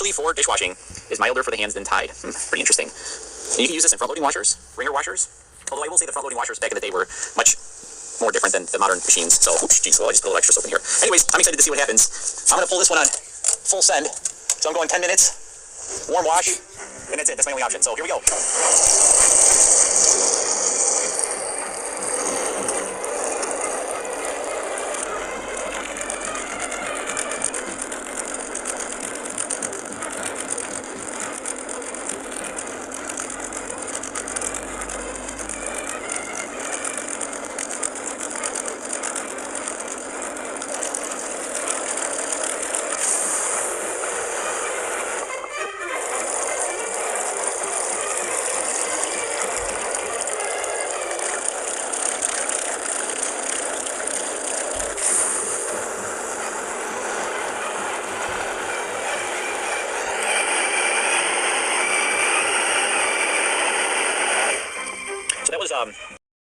Actually, for dishwashing, is milder for the hands than Tide. Pretty interesting. And you can use this in front-loading washers, wringer washers. Although I will say the front-loading washers back in the day were much more different than the modern machines. So, oops, geez, well, I just put a little extra soap in here. Anyways, I'm excited to see what happens. I'm going to pull this one on full send. So I'm going 10 minutes, warm wash, and that's it. That's my only option. So here we go. So that was